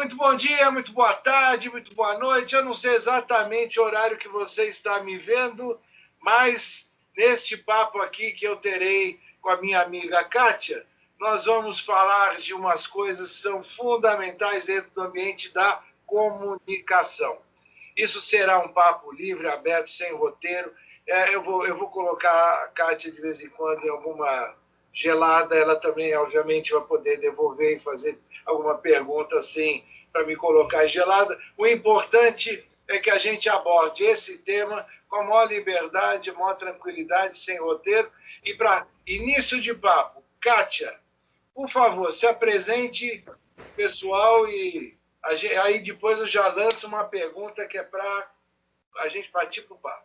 Muito bom dia, muito boa tarde, muito boa noite. Eu não sei exatamente o horário que você está me vendo, mas neste papo aqui que eu terei com a minha amiga Kátia, nós vamos falar de umas coisas que são fundamentais dentro do ambiente da comunicação. Isso será um papo livre, aberto, sem roteiro. Eu vou colocar a Kátia de vez em quando em alguma gelada, ela também, obviamente, vai poder devolver e fazer alguma pergunta assim para me colocar em gelada. O importante é que a gente aborde esse tema com a maior liberdade, maior tranquilidade, sem roteiro. E para início de papo, Kátia, por favor, se apresente, pessoal, e aí depois eu já lanço uma pergunta que é para a gente partir para o papo.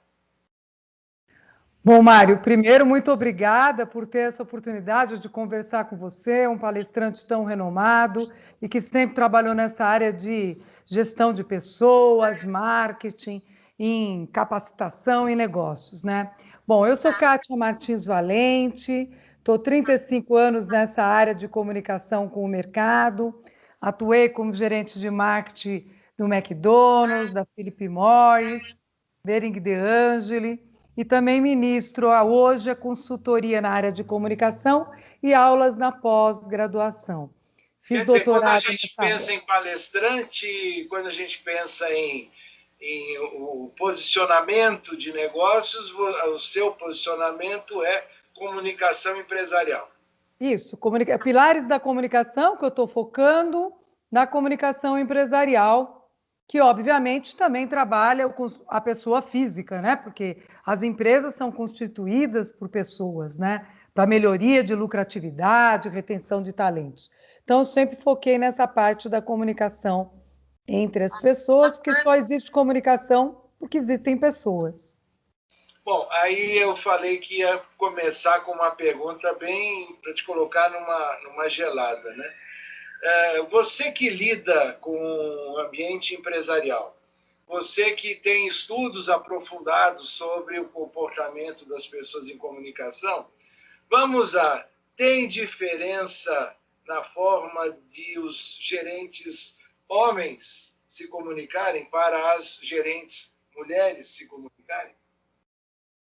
Bom, Mário, primeiro, muito obrigada por ter essa oportunidade de conversar com você, um palestrante tão renomado e que sempre trabalhou nessa área de gestão de pessoas, marketing, em capacitação e negócios, né? Bom, eu sou Kátia Martins Valente, estou 35 anos nessa área de comunicação com o mercado, atuei como gerente de marketing do McDonald's, da Philip Morris, Bering de Angeli, e também ministro hoje a consultoria na área de comunicação e aulas na pós-graduação. Fiz doutorado. Quando a gente pensa em palestrante, quando a gente pensa em o posicionamento de negócios, o seu posicionamento é comunicação empresarial. Isso, pilares da comunicação, que eu estou focando na comunicação empresarial, que obviamente também trabalha com a pessoa física, né? Porque as empresas são constituídas por pessoas, né? Para melhoria de lucratividade, retenção de talentos. Então, eu sempre foquei nessa parte da comunicação entre as pessoas, porque só existe comunicação porque existem pessoas. Bom, aí eu falei que ia começar com uma pergunta bem para te colocar numa gelada, né? Você que lida com o ambiente empresarial, você que tem estudos aprofundados sobre o comportamento das pessoas em comunicação, tem diferença na forma de os gerentes homens se comunicarem para as gerentes mulheres se comunicarem?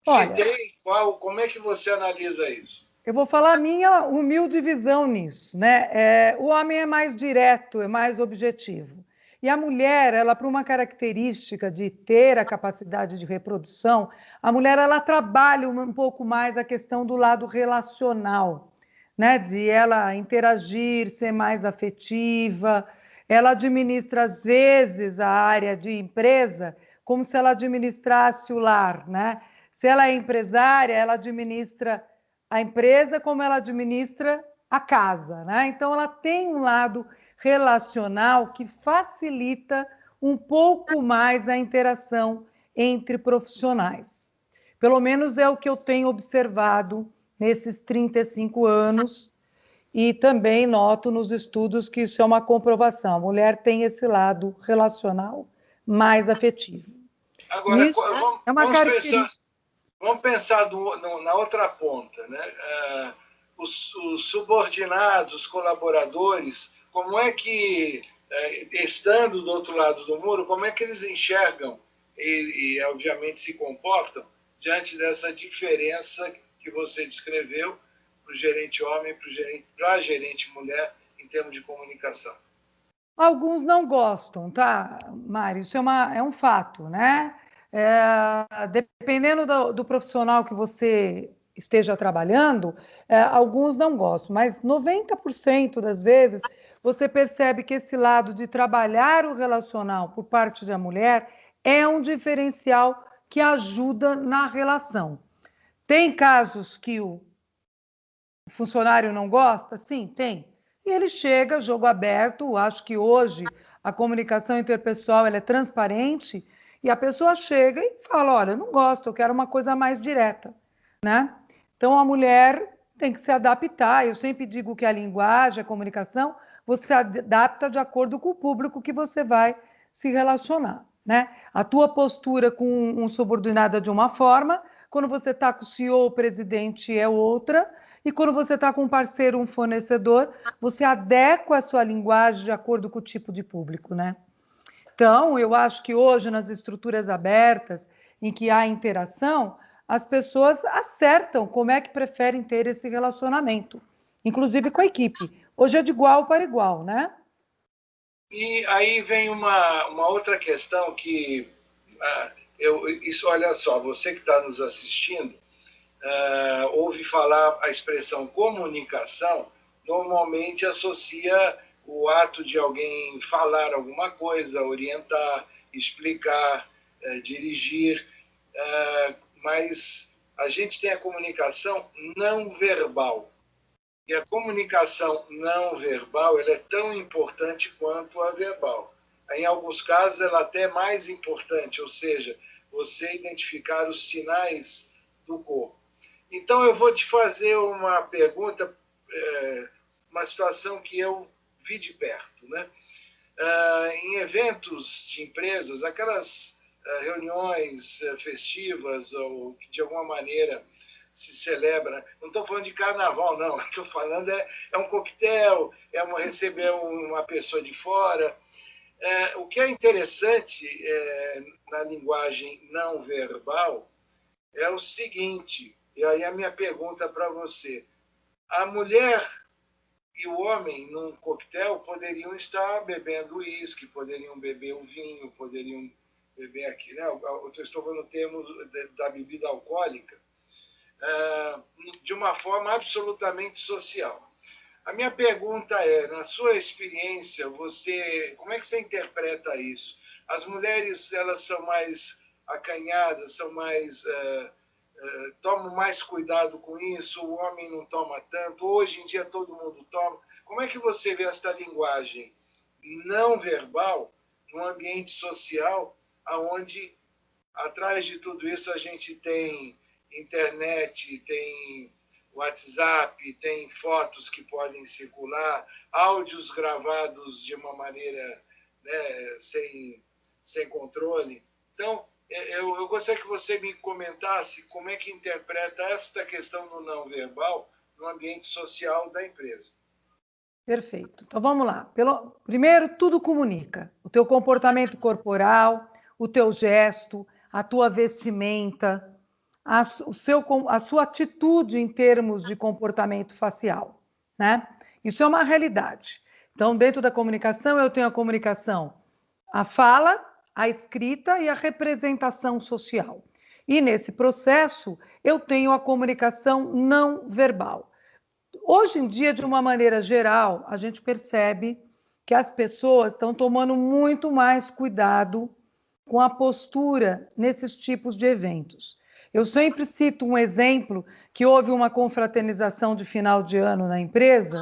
Olha, se tem, como é que você analisa isso? Eu vou falar a minha humilde visão nisso, né? O homem é mais direto, é mais objetivo. E a mulher, ela, por uma característica de ter a capacidade de reprodução, a mulher, ela trabalha um pouco mais a questão do lado relacional, né? De ela interagir, ser mais afetiva. Ela administra, às vezes, a área de empresa como se ela administrasse o lar, né? Se ela é empresária, ela administra a empresa como ela administra a casa, né? Então, ela tem um lado relacional que facilita um pouco mais a interação entre profissionais. Pelo menos é o que eu tenho observado nesses 35 anos e também noto nos estudos que isso é uma comprovação. A mulher tem esse lado relacional mais afetivo. Agora, isso é uma característica. Vamos pensar na outra ponta, né? Os subordinados, os colaboradores, como é que, estando do outro lado do muro, como é que eles enxergam e obviamente, se comportam diante dessa diferença que você descreveu para o gerente homem e para a gerente mulher em termos de comunicação? Alguns não gostam, tá, Mário? Isso é um fato, né? Dependendo do profissional que você esteja trabalhando, alguns não gostam, mas 90% das vezes você percebe que esse lado de trabalhar o relacional por parte da mulher é um diferencial que ajuda na relação. Tem casos que o funcionário não gosta? Sim, tem. E ele chega, jogo aberto, acho que hoje a comunicação interpessoal ela é transparente, e a pessoa chega e fala, olha, eu não gosto, eu quero uma coisa mais direta, né? Então, a mulher tem que se adaptar. Eu sempre digo que a linguagem, a comunicação, você se adapta de acordo com o público que você vai se relacionar, né? A tua postura com um subordinado é de uma forma, quando você está com o CEO, o presidente, é outra, E quando você está com um parceiro, um fornecedor, você adequa a sua linguagem de acordo com o tipo de público, né? Então, eu acho que hoje, nas estruturas abertas, em que há interação, as pessoas acertam como é que preferem ter esse relacionamento, inclusive com a equipe. Hoje é de igual para igual, né? E aí vem uma outra questão que isso, olha só, você que está nos assistindo, ouve falar a expressão comunicação, normalmente associa o ato de alguém falar alguma coisa, orientar, explicar, dirigir, mas a gente tem a comunicação não verbal. E a comunicação não verbal ela é tão importante quanto a verbal. Em alguns casos, ela até é mais importante, ou seja, você identificar os sinais do corpo. Então, eu vou te fazer uma pergunta, uma situação que eu vi de perto, né? Em eventos de empresas, aquelas reuniões festivas ou que, de alguma maneira, se celebra. Não estou falando de carnaval, não. Estou falando um coquetel, receber uma pessoa de fora. O que é interessante na linguagem não verbal é o seguinte, e aí a minha pergunta para você. A mulher e o homem, num coquetel, poderiam estar bebendo uísque, poderiam beber um vinho, poderiam beber aqui, né? Eu estou falando no termo da bebida alcoólica, de uma forma absolutamente social. A minha pergunta é, na sua experiência, como é que você interpreta isso? As mulheres, elas são mais acanhadas, são mais tomam mais cuidado com isso, o homem não toma tanto, hoje em dia todo mundo toma. Como é que você vê esta linguagem não verbal num ambiente social onde, atrás de tudo isso, a gente tem internet, tem WhatsApp, tem fotos que podem circular, áudios gravados de uma maneira, né, sem controle. Então, eu gostaria que você me comentasse como é que interpreta esta questão do não verbal no ambiente social da empresa. Perfeito. Então vamos lá. Primeiro, tudo comunica. O teu comportamento corporal, o teu gesto, a tua vestimenta, a sua atitude em termos de comportamento facial, né? Isso é uma realidade. Então, dentro da comunicação, eu tenho a comunicação, a fala, a escrita e a representação social. E nesse processo, eu tenho a comunicação não verbal. Hoje em dia, de uma maneira geral, a gente percebe que as pessoas estão tomando muito mais cuidado com a postura nesses tipos de eventos. Eu sempre cito um exemplo que houve uma confraternização de final de ano na empresa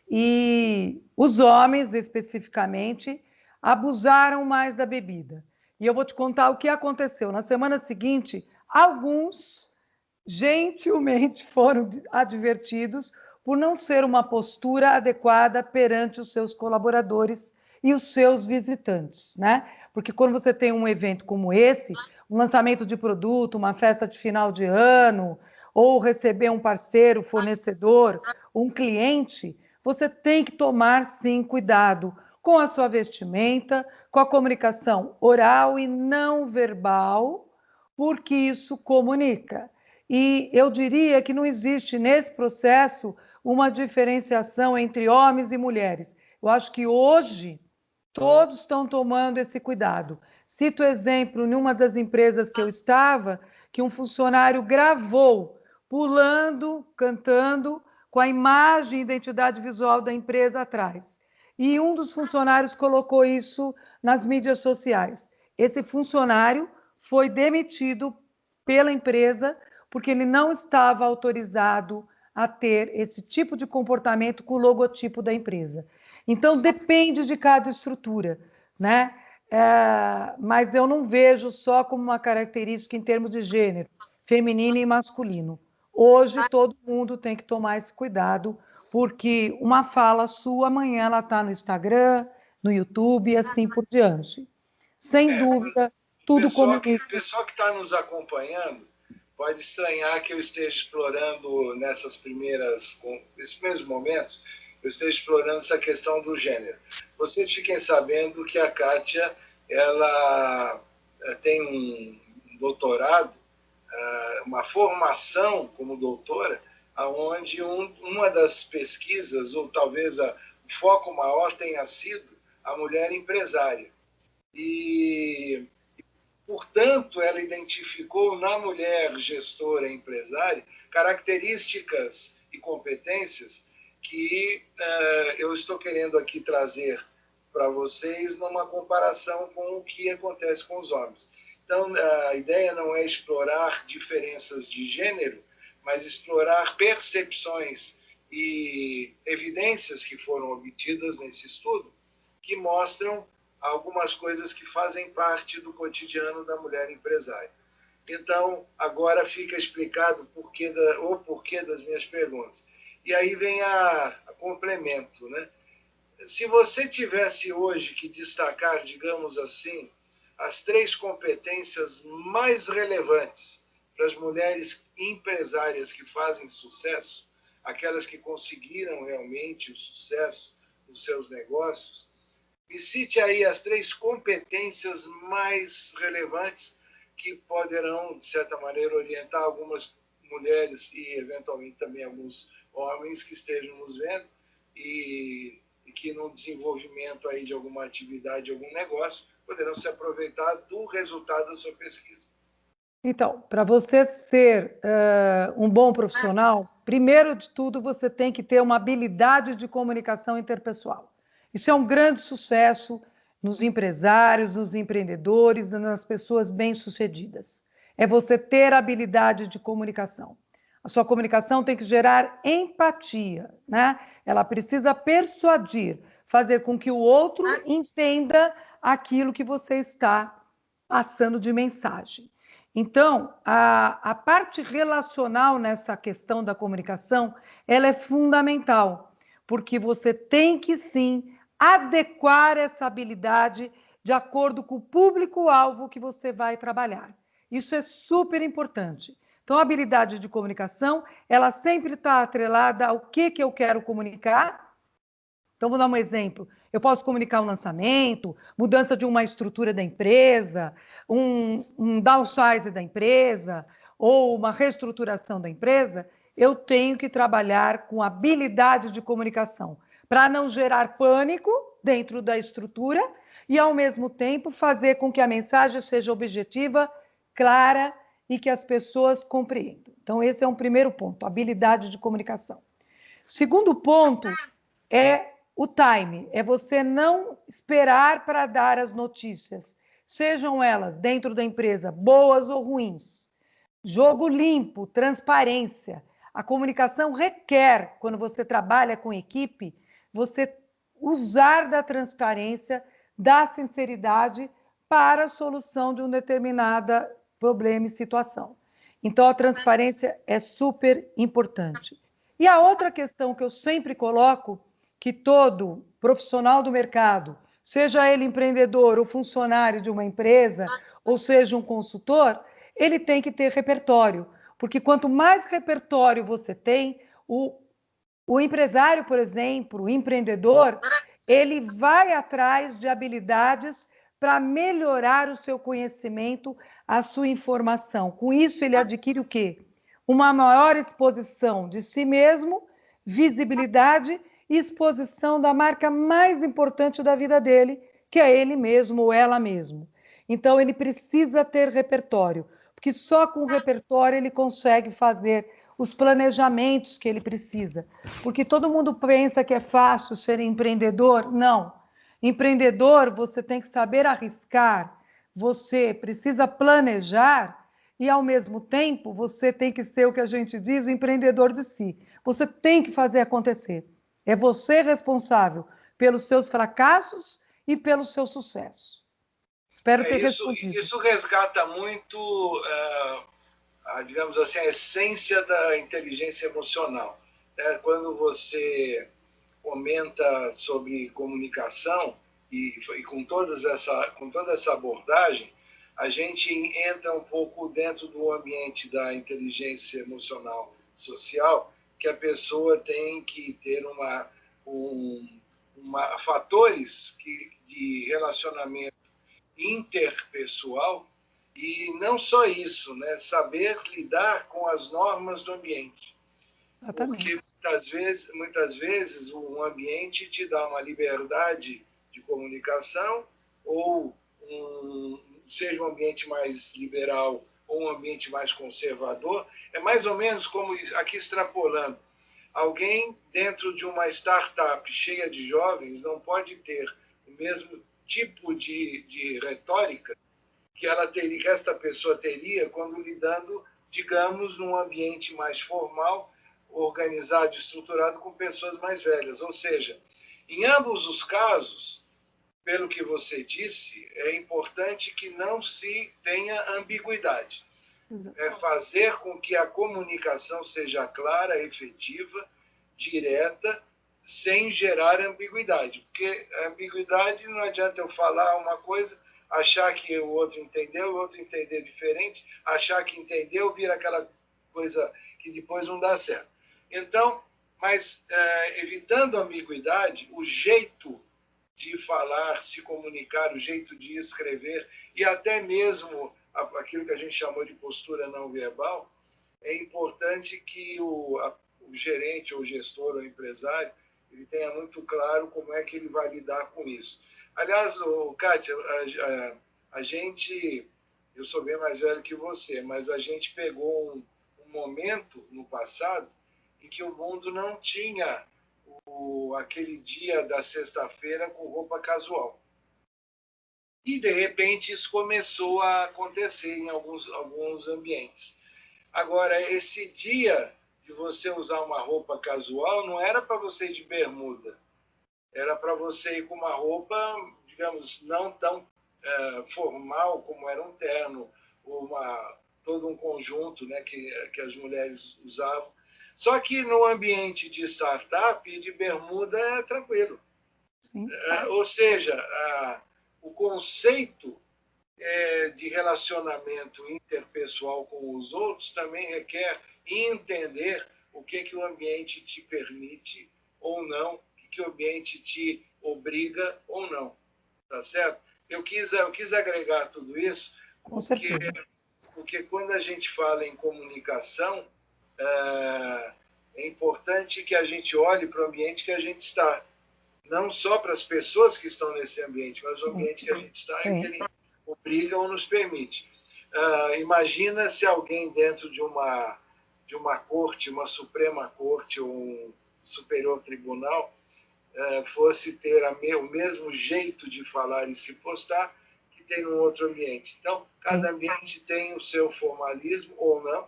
e os homens, especificamente, abusaram mais da bebida. E eu vou te contar o que aconteceu. Na semana seguinte, alguns gentilmente foram advertidos por não ser uma postura adequada perante os seus colaboradores e os seus visitantes, né? Porque quando você tem um evento como esse, um lançamento de produto, uma festa de final de ano, ou receber um parceiro, fornecedor, um cliente, você tem que tomar, sim, cuidado com a sua vestimenta, com a comunicação oral e não verbal, porque isso comunica. E eu diria que não existe nesse processo uma diferenciação entre homens e mulheres. Eu acho que hoje todos estão tomando esse cuidado. Cito exemplo em uma das empresas que eu estava, que um funcionário gravou pulando, cantando, com a imagem e identidade visual da empresa atrás. E um dos funcionários colocou isso nas mídias sociais. Esse funcionário foi demitido pela empresa porque ele não estava autorizado a ter esse tipo de comportamento com o logotipo da empresa. Então, depende de cada estrutura, né? Mas eu não vejo só como uma característica em termos de gênero, feminino e masculino. Hoje, todo mundo tem que tomar esse cuidado, porque uma fala sua, amanhã ela está no Instagram, no YouTube e assim por diante. Sem dúvida, tudo comunica. O pessoal que está nos acompanhando pode estranhar que eu esteja explorando nesses primeiros momentos, eu esteja explorando essa questão do gênero. Vocês fiquem sabendo que a Kátia, ela tem um doutorado, uma formação como doutora, onde uma das pesquisas, ou talvez o foco maior tenha sido a mulher empresária. E, portanto, ela identificou na mulher gestora empresária características e competências que eu estou querendo aqui trazer para vocês numa comparação com o que acontece com os homens. Então, a ideia não é explorar diferenças de gênero, mas explorar percepções e evidências que foram obtidas nesse estudo que mostram algumas coisas que fazem parte do cotidiano da mulher empresária. Então, agora fica explicado o porquê das minhas perguntas. E aí vem a complemento, né? Se você tivesse hoje que destacar, digamos assim, as 3 competências mais relevantes para as mulheres empresárias que fazem sucesso, aquelas que conseguiram realmente o sucesso nos seus negócios, me cite aí as 3 competências mais relevantes que poderão, de certa maneira, orientar algumas mulheres e, eventualmente, também alguns homens que estejam nos vendo e que, no desenvolvimento aí de alguma atividade, de algum negócio, poderão se aproveitar do resultado da sua pesquisa. Então, para você ser um bom profissional, primeiro de tudo, você tem que ter uma habilidade de comunicação interpessoal. Isso é um grande sucesso nos empresários, nos empreendedores, nas pessoas bem-sucedidas. É você ter habilidade de comunicação. A sua comunicação tem que gerar empatia, né? Ela precisa persuadir, fazer com que o outro entenda aquilo que você está passando de mensagem. Então, a parte relacional nessa questão da comunicação, ela é fundamental, porque você tem que, sim, adequar essa habilidade de acordo com o público-alvo que você vai trabalhar. Isso é super importante. Então, a habilidade de comunicação, ela sempre está atrelada ao que eu quero comunicar. Então, vou dar um exemplo. Eu posso comunicar um lançamento, mudança de uma estrutura da empresa, um downsize da empresa, ou uma reestruturação da empresa. Eu tenho que trabalhar com habilidade de comunicação, para não gerar pânico dentro da estrutura e, ao mesmo tempo, fazer com que a mensagem seja objetiva, clara e que as pessoas compreendam. Então, esse é um primeiro ponto, habilidade de comunicação. Segundo ponto é o time, é você não esperar para dar as notícias, sejam elas dentro da empresa boas ou ruins. Jogo limpo, transparência. A comunicação requer, quando você trabalha com equipe, você usar da transparência, da sinceridade para a solução de um determinado problema e situação. Então, a transparência é super importante. E a outra questão que eu sempre coloco, que todo profissional do mercado, seja ele empreendedor ou funcionário de uma empresa, ou seja um consultor, ele tem que ter repertório, porque quanto mais repertório você tem, o empresário, por exemplo, o empreendedor, ele vai atrás de habilidades para melhorar o seu conhecimento, a sua informação. Com isso, ele adquire o quê? Uma maior exposição de si mesmo, visibilidade e exposição da marca mais importante da vida dele, que é ele mesmo ou ela mesmo. Então, ele precisa ter repertório, porque só com o repertório ele consegue fazer os planejamentos que ele precisa. Porque todo mundo pensa que é fácil ser empreendedor. Não. Empreendedor, você tem que saber arriscar, você precisa planejar e, ao mesmo tempo, você tem que ser o que a gente diz, o empreendedor de si. Você tem que fazer acontecer. É você responsável pelos seus fracassos e pelo seu sucesso. Espero ter respondido. Isso resgata muito, digamos assim, a essência da inteligência emocional. Quando você comenta sobre comunicação e com toda essa abordagem, a gente entra um pouco dentro do ambiente da inteligência emocional social, que a pessoa tem que ter fatores de relacionamento interpessoal, e não só isso, né? Saber lidar com as normas do ambiente. Exatamente. Porque muitas vezes o ambiente te dá uma liberdade de comunicação, ou seja um ambiente mais liberal ou um ambiente mais conservador. É mais ou menos como, aqui extrapolando, alguém dentro de uma startup cheia de jovens não pode ter o mesmo tipo de retórica que esta pessoa teria quando lidando, digamos, num ambiente mais formal, organizado e estruturado com pessoas mais velhas. Ou seja, em ambos os casos, pelo que você disse, é importante que não se tenha ambiguidade. É fazer com que a comunicação seja clara, efetiva, direta, sem gerar ambiguidade. Porque a ambiguidade, não adianta eu falar uma coisa, achar que o outro entendeu, o outro entender diferente, achar que entendeu, vira aquela coisa que depois não dá certo. Então, mas evitando a ambiguidade, o jeito de falar, se comunicar, o jeito de escrever, e até mesmo aquilo que a gente chamou de postura não verbal, é importante que o gerente, ou o gestor, ou o empresário, ele tenha muito claro como é que ele vai lidar com isso. Aliás, Kátia, a gente, eu sou bem mais velho que você, mas a gente pegou um momento no passado em que o mundo não tinha aquele dia da sexta-feira com roupa casual. E, de repente, isso começou a acontecer em alguns ambientes. Agora, esse dia de você usar uma roupa casual não era para você ir de bermuda, era para você ir com uma roupa, digamos, não tão formal como era um terno, ou todo um conjunto, né, que as mulheres usavam. Só que no ambiente de startup e de bermuda é tranquilo. Ou seja, o conceito de relacionamento interpessoal com os outros também requer entender o que o ambiente te permite ou não, o que o ambiente te obriga ou não. Tá certo? Eu quis agregar tudo isso porque quando a gente fala em comunicação, é importante que a gente olhe para o ambiente que a gente está. Não só para as pessoas que estão nesse ambiente, mas o ambiente que a gente está e que ele obriga ou nos permite. Imagina se alguém dentro de uma corte, uma Suprema Corte ou um Superior Tribunal, fosse ter o mesmo jeito de falar e se postar que tem num outro ambiente. Então, cada ambiente tem o seu formalismo ou não,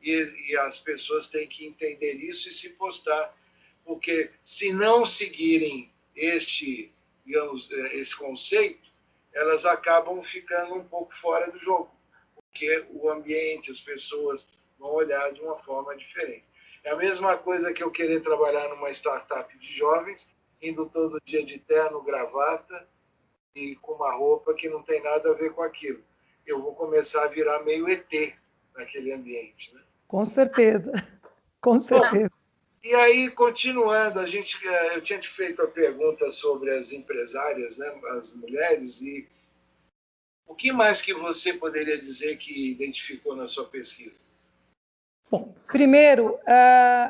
e as pessoas têm que entender isso e se postar, porque se não seguirem esse conceito, elas acabam ficando um pouco fora do jogo, porque o ambiente, as pessoas vão olhar de uma forma diferente. É a mesma coisa que eu querer trabalhar numa startup de jovens, indo todo dia de terno, gravata e com uma roupa que não tem nada a ver com aquilo. Eu vou começar a virar meio ET naquele ambiente, né? Com certeza, com certeza. Bom, e aí, continuando, eu tinha te feito a pergunta sobre as empresárias, né, as mulheres, e o que mais que você poderia dizer que identificou na sua pesquisa? Bom, primeiro,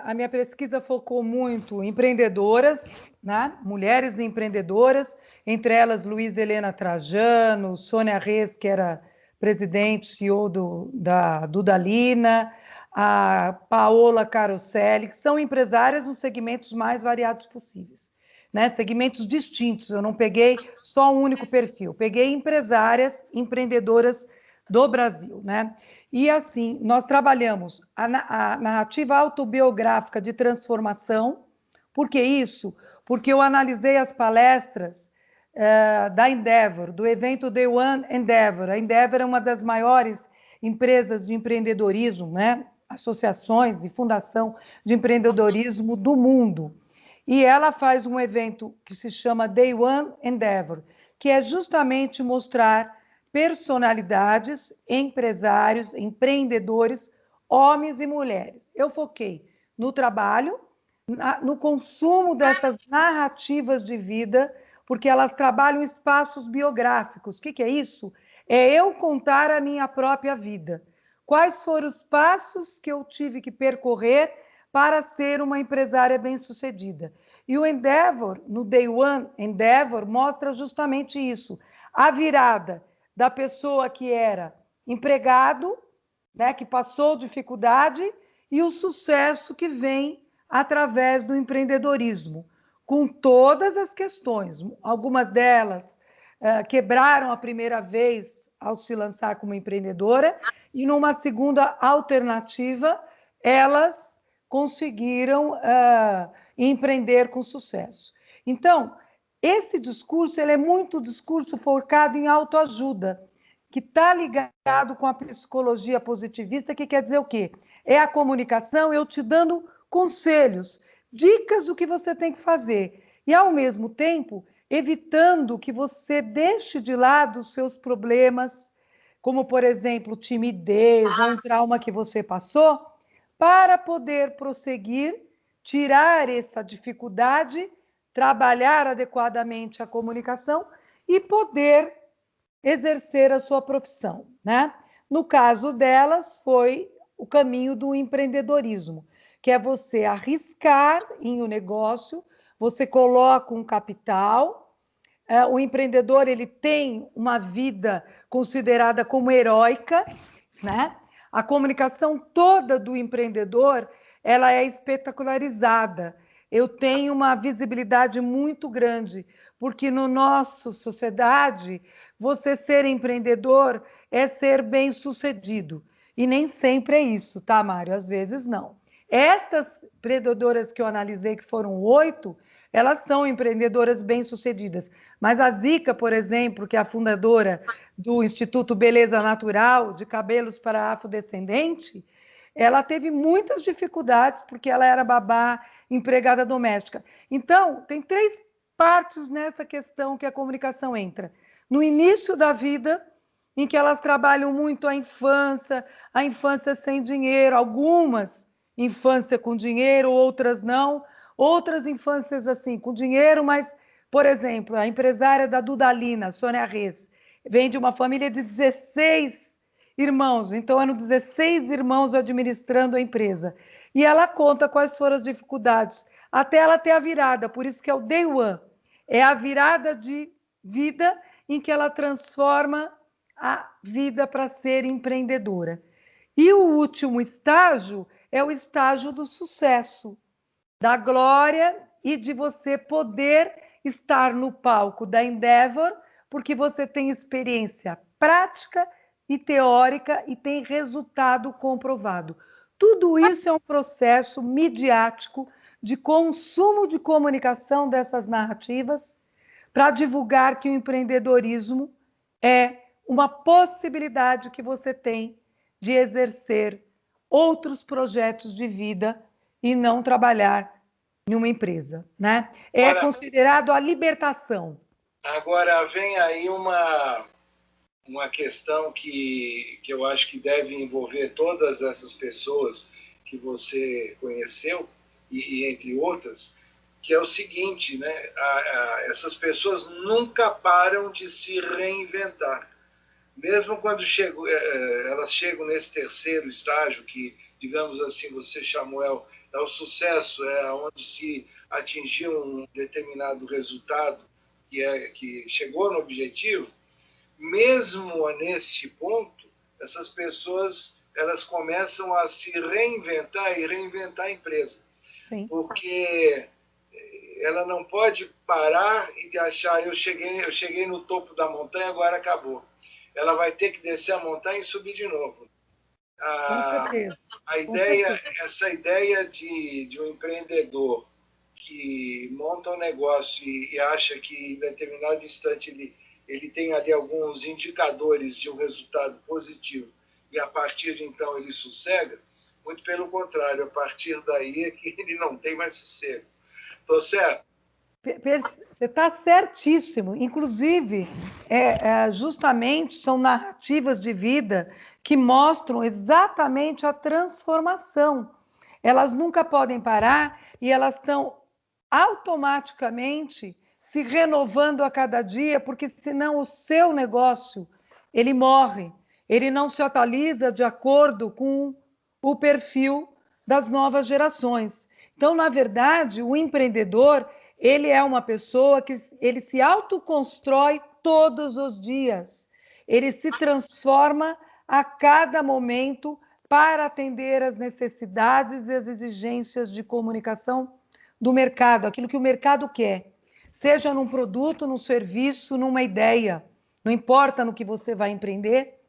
a minha pesquisa focou muito em empreendedoras, né? Mulheres empreendedoras, entre elas Luísa Helena Trajano, Sônia Reis, que era presidente, CEO da Dudalina, a Paola Caroselli, que são empresárias nos segmentos mais variados possíveis, né? Segmentos distintos, eu não peguei só um único perfil, peguei empresárias, empreendedoras do Brasil, né? E assim, nós trabalhamos a narrativa autobiográfica de transformação. Por que isso? Porque eu analisei as palestras da Endeavor, do evento Day One Endeavor. A Endeavor é uma das maiores empresas de empreendedorismo, né? Associações e fundação de empreendedorismo do mundo. E ela faz um evento que se chama Day One Endeavor, que é justamente mostrar personalidades, empresários, empreendedores, homens e mulheres. Eu foquei no trabalho, no consumo dessas narrativas de vida, porque elas trabalham espaços biográficos. O que é isso? É eu contar a minha própria vida. Quais foram os passos que eu tive que percorrer para ser uma empresária bem-sucedida? E o Endeavor, no Day One Endeavor, mostra justamente isso. A virada da pessoa que era empregado, né, que passou dificuldade, e o sucesso que vem através do empreendedorismo, com todas as questões. Algumas delas quebraram a primeira vez ao se lançar como empreendedora, e numa segunda alternativa, elas conseguiram empreender com sucesso. Então, esse discurso ele é muito discurso focado em autoajuda, que está ligado com a psicologia positivista, que quer dizer o quê? É a comunicação, eu te dando conselhos, dicas do que você tem que fazer. E, ao mesmo tempo, evitando que você deixe de lado os seus problemas, como, por exemplo, timidez ou um trauma que você passou, para poder prosseguir, tirar essa dificuldade, trabalhar adequadamente a comunicação e poder exercer a sua profissão, né? No caso delas, foi o caminho do empreendedorismo, que é você arriscar em um negócio, você coloca um capital, o empreendedor ele tem uma vida considerada como heróica, né? A comunicação toda do empreendedor, ela é espetacularizada. Eu tenho uma visibilidade muito grande, porque no nosso sociedade, você ser empreendedor é ser bem-sucedido. E nem sempre é isso, tá, Mário? Às vezes não. Estas empreendedoras que eu analisei, que foram 8, elas são empreendedoras bem-sucedidas. Mas a Zica, por exemplo, que é a fundadora do Instituto Beleza Natural, de cabelos para afrodescendente, ela teve muitas dificuldades porque ela era babá, empregada doméstica. Então, tem 3 partes nessa questão que a comunicação entra. No início da vida, em que elas trabalham muito a infância sem dinheiro, algumas infância com dinheiro, outras não, outras infâncias assim, com dinheiro, mas, por exemplo, a empresária da Dudalina, Sônia Reis, vem de uma família de 16 irmãos, então eram 16 irmãos administrando a empresa. E ela conta quais foram as dificuldades, até ela ter a virada, por isso que é o Day One, é a virada de vida em que ela transforma a vida para ser empreendedora. E o último estágio é o estágio do sucesso, da glória e de você poder estar no palco da Endeavor, porque você tem experiência prática e teórica e tem resultado comprovado. Tudo isso é um processo midiático de consumo de comunicação dessas narrativas para divulgar que o empreendedorismo é uma possibilidade que você tem de exercer outros projetos de vida e não trabalhar em uma empresa, né? É considerado a libertação. Agora vem aí uma questão que eu acho que deve envolver todas essas pessoas que você conheceu, e entre outras, que é o seguinte, né? Essas pessoas nunca param de se reinventar. Mesmo quando elas chegam nesse terceiro estágio, que, digamos assim, você chamou é o sucesso, é onde se atingiu um determinado resultado que chegou no objetivo, mesmo neste ponto, essas pessoas elas começam a se reinventar e reinventar a empresa. Sim. Porque ela não pode parar e achar eu cheguei no topo da montanha, agora acabou. Ela vai ter que descer a montanha e subir de novo. Com certeza. Essa ideia de um empreendedor que monta um negócio e acha que em determinado instante ele tem ali alguns indicadores de um resultado positivo e a partir de então ele sossega, muito pelo contrário, a partir daí é que ele não tem mais sossego. Estou certo? Você está certíssimo. Inclusive, justamente são narrativas de vida que mostram exatamente a transformação. Elas nunca podem parar e elas estão automaticamente se renovando a cada dia, porque senão o seu negócio ele morre, ele não se atualiza de acordo com o perfil das novas gerações. Então, na verdade, o empreendedor ele é uma pessoa que ele se autoconstrói todos os dias. Ele se transforma a cada momento para atender às necessidades e às exigências de comunicação do mercado, aquilo que o mercado quer. Seja num produto, num serviço, numa ideia. Não importa no que você vai empreender,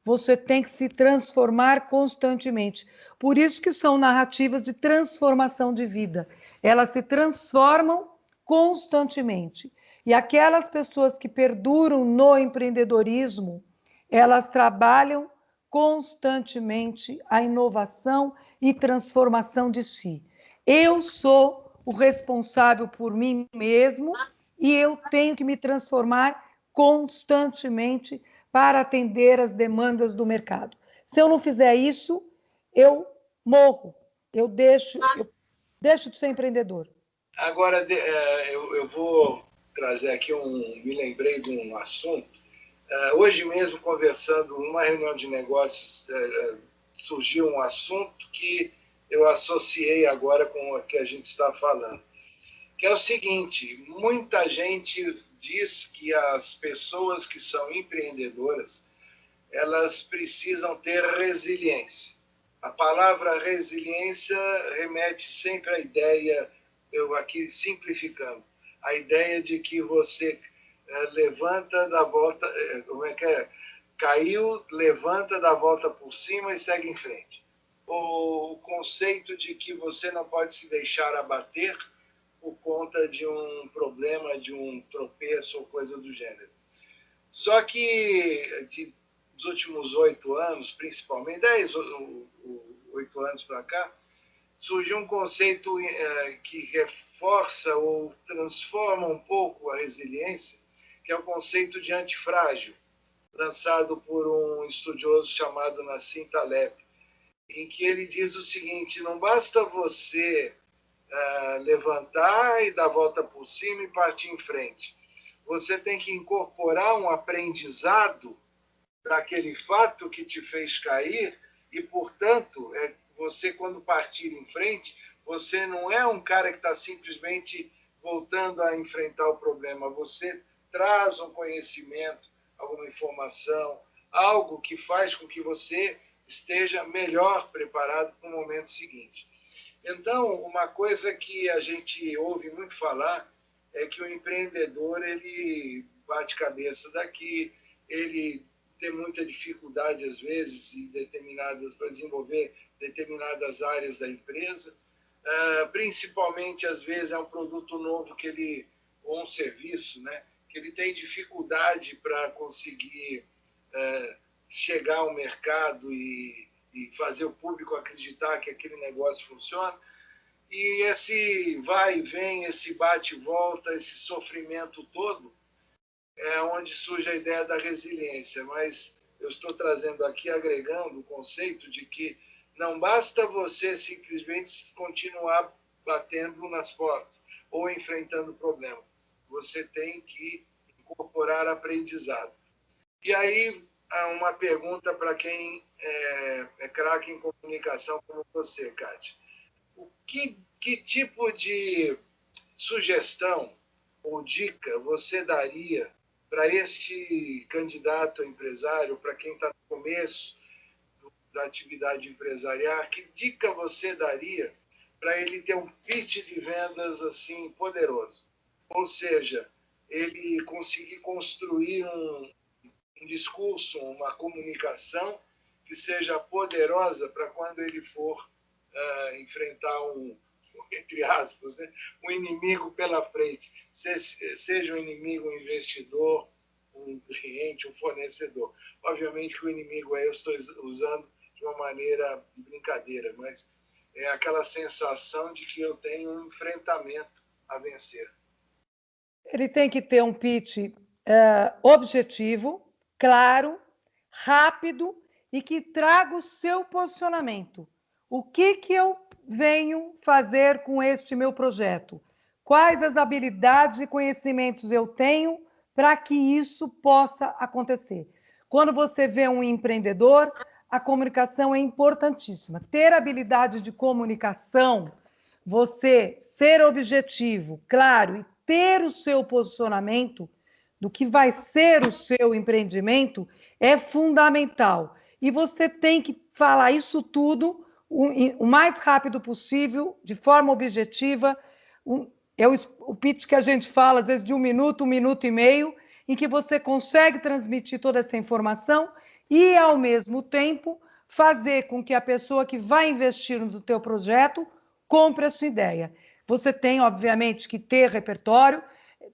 você tem que se transformar constantemente. Por isso que são narrativas de transformação de vida. Elas se transformam constantemente. E aquelas pessoas que perduram no empreendedorismo, elas trabalham constantemente a inovação e transformação de si. Eu sou o responsável por mim mesmo e eu tenho que me transformar constantemente para atender as demandas do mercado. Se eu não fizer isso, eu morro, eu deixo de ser empreendedor. Agora, eu vou trazer aqui me lembrei de um assunto. Hoje mesmo, conversando numa reunião de negócios, surgiu um assunto que eu associei agora com o que a gente está falando, que é o seguinte: muita gente diz que as pessoas que são empreendedoras, elas precisam ter resiliência. A palavra resiliência remete sempre à ideia, eu aqui simplificando, a ideia de que você levanta, dá volta, como é que é? Caiu, levanta, dá volta por cima e segue em frente. O conceito de que você não pode se deixar abater por conta de um problema, de um tropeço ou coisa do gênero. Só que dos últimos 8 anos, principalmente, 8 anos para cá, surgiu um conceito que reforça ou transforma um pouco a resiliência, que é o conceito de antifrágil, lançado por um estudioso chamado Nassim Taleb, em que ele diz o seguinte: não basta você levantar e dar a volta por cima e partir em frente. Você tem que incorporar um aprendizado daquele fato que te fez cair e, portanto, você, quando partir em frente, você não é um cara que está simplesmente voltando a enfrentar o problema. Você traz um conhecimento, alguma informação, algo que faz com que você esteja melhor preparado para o momento seguinte. Então, uma coisa que a gente ouve muito falar é que o empreendedor ele bate cabeça daqui, ele tem muita dificuldade, às vezes, para desenvolver determinadas áreas da empresa, principalmente, às vezes, é um produto novo ou um serviço, né, que ele tem dificuldade para conseguir chegar ao mercado e fazer o público acreditar que aquele negócio funciona. E esse vai e vem, esse bate e volta, esse sofrimento todo, é onde surge a ideia da resiliência. Mas eu estou trazendo aqui, agregando o conceito de que não basta você simplesmente continuar batendo nas portas ou enfrentando o problema. Você tem que incorporar aprendizado. E aí, uma pergunta para quem é craque em comunicação como você, Kátia. Que tipo de sugestão ou dica você daria para este candidato a empresário, para quem está no começo da atividade empresarial? Que dica você daria para ele ter um pitch de vendas assim poderoso? Ou seja, ele conseguir construir um discurso, uma comunicação que seja poderosa para quando ele for enfrentar entre aspas, né, um inimigo pela frente, seja um inimigo, um investidor, um cliente, um fornecedor. Obviamente que o inimigo aí eu estou usando de uma maneira de brincadeira, mas é aquela sensação de que eu tenho um enfrentamento a vencer. Ele tem que ter um pitch objetivo, claro, rápido e que traga o seu posicionamento. O que eu venho fazer com este meu projeto? Quais as habilidades e conhecimentos eu tenho para que isso possa acontecer? Quando você vê um empreendedor, a comunicação é importantíssima. Ter habilidade de comunicação, você ser objetivo, claro, e ter o seu posicionamento do que vai ser o seu empreendimento é fundamental. E você tem que falar isso tudo o mais rápido possível, de forma objetiva. É o pitch que a gente fala, às vezes, de 1 minuto e meio, em que você consegue transmitir toda essa informação e, ao mesmo tempo, fazer com que a pessoa que vai investir no teu projeto compre a sua ideia. Você tem, obviamente, que ter repertório.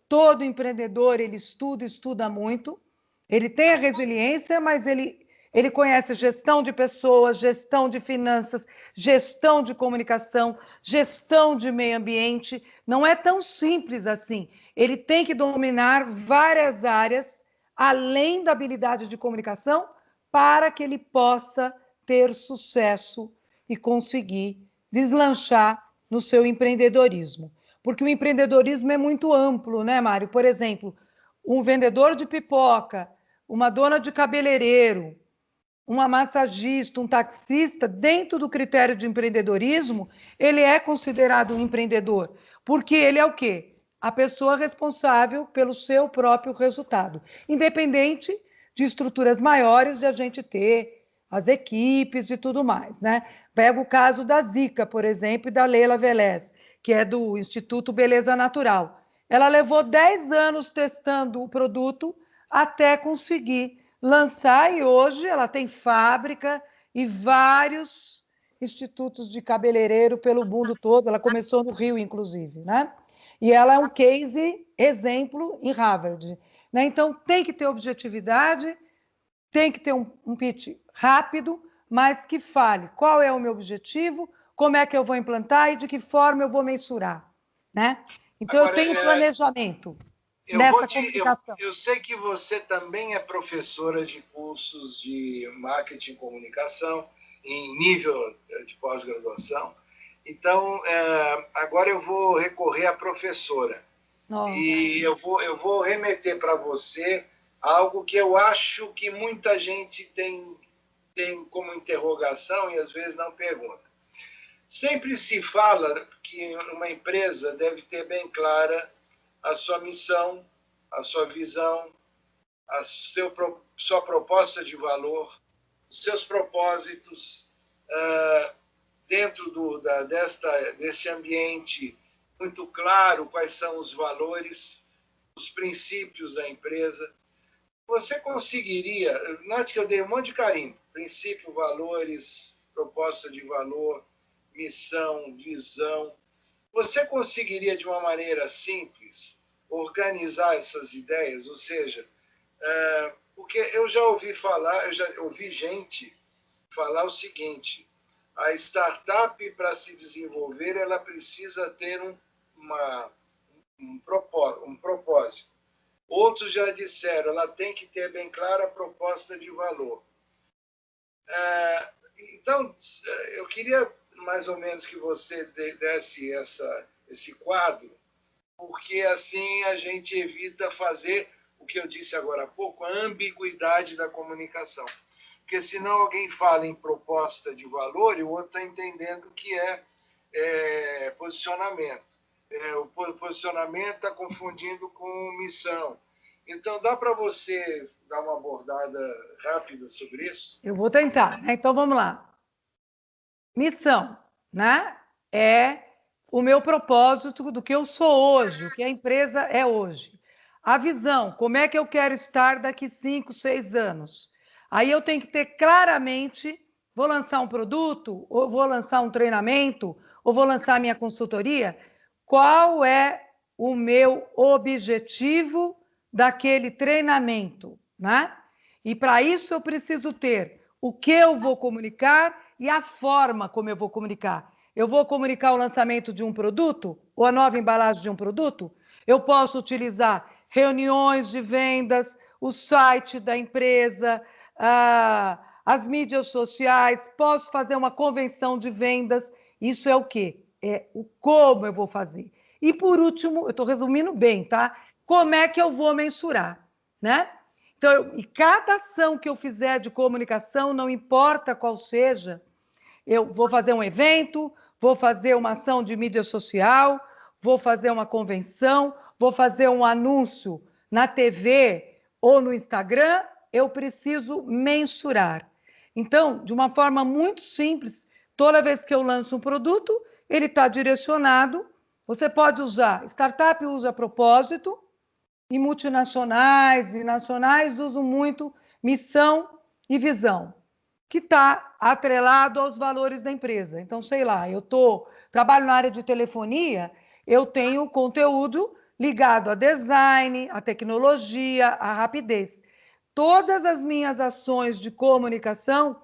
Todo empreendedor, ele estuda muito. Ele tem a resiliência, mas ele conhece gestão de pessoas, gestão de finanças, gestão de comunicação, gestão de meio ambiente. Não é tão simples assim. Ele tem que dominar várias áreas, além da habilidade de comunicação, para que ele possa ter sucesso e conseguir deslanchar no seu empreendedorismo. Porque o empreendedorismo é muito amplo, né, Mário? Por exemplo, um vendedor de pipoca, uma dona de cabeleireiro, uma massagista, um taxista, dentro do critério de empreendedorismo, ele é considerado um empreendedor, porque ele é o quê? A pessoa responsável pelo seu próprio resultado, independente de estruturas maiores de a gente ter as equipes e tudo mais, né? Pega o caso da Zica, por exemplo, e da Leila Velez, que é do Instituto Beleza Natural. Ela levou 10 anos testando o produto até conseguir lançar, e hoje ela tem fábrica e vários institutos de cabeleireiro pelo mundo todo. Ela começou no Rio, inclusive, né? E ela é um case exemplo em Harvard, né? Então tem que ter objetividade, tem que ter um pitch rápido, mas que fale qual é o meu objetivo, como é que eu vou implantar e de que forma eu vou mensurar, né? Então Agora, eu tenho planejamento nessa comunicação. eu sei que você também é professora de cursos de marketing e comunicação em nível de pós-graduação. Então, agora eu vou recorrer à professora. E eu vou remeter para você algo que eu acho que muita gente tem como interrogação e às vezes não pergunta. Sempre se fala que uma empresa deve ter bem clara a sua missão, a sua visão, sua proposta de valor, os seus propósitos, dentro deste ambiente muito claro, quais são os valores, os princípios da empresa. Você conseguiria, note que eu dei um monte de carinho, princípio, valores, proposta de valor, missão, visão. Você conseguiria, de uma maneira simples, organizar essas ideias? Ou seja, porque eu já ouvi gente falar o seguinte: a startup, para se desenvolver, ela precisa ter um propósito. Outros já disseram, ela tem que ter bem clara a proposta de valor. Então, eu queria mais ou menos que você desse esse quadro, porque assim a gente evita fazer o que eu disse agora há pouco, a ambiguidade da comunicação. Porque senão alguém fala em proposta de valor e o outro está entendendo que é posicionamento. O posicionamento está confundindo com missão. Então, dá para você dar uma abordada rápida sobre isso? Eu vou tentar, né? Então, vamos lá. Missão, né? É o meu propósito do que eu sou hoje, o que a empresa é hoje. A visão, como é que eu quero estar daqui 5, 6 anos? Aí eu tenho que ter claramente, vou lançar um produto, ou vou lançar um treinamento, ou vou lançar minha consultoria, qual é o meu objetivo daquele treinamento, né? E para isso eu preciso ter o que eu vou comunicar e a forma como eu vou comunicar. Eu vou comunicar o lançamento de um produto ou a nova embalagem de um produto? eu posso utilizar reuniões de vendas, o site da empresa, as mídias sociais, posso fazer uma convenção de vendas. Isso é o quê? É o como eu vou fazer. E, por último, eu estou resumindo bem, tá? Como é que eu vou mensurar, né? Então, e cada ação que eu fizer de comunicação, não importa qual seja, eu vou fazer um evento, vou fazer uma ação de mídia social, vou fazer uma convenção, vou fazer um anúncio na TV ou no Instagram, eu preciso mensurar. Então, de uma forma muito simples, toda vez que eu lanço um produto, ele está direcionado. Você pode usar, startup usa propósito, e multinacionais e nacionais usam muito missão e visão, que está atrelado aos valores da empresa. Então, sei lá, trabalho na área de telefonia, eu tenho conteúdo ligado a design, a tecnologia, a rapidez. Todas as minhas ações de comunicação,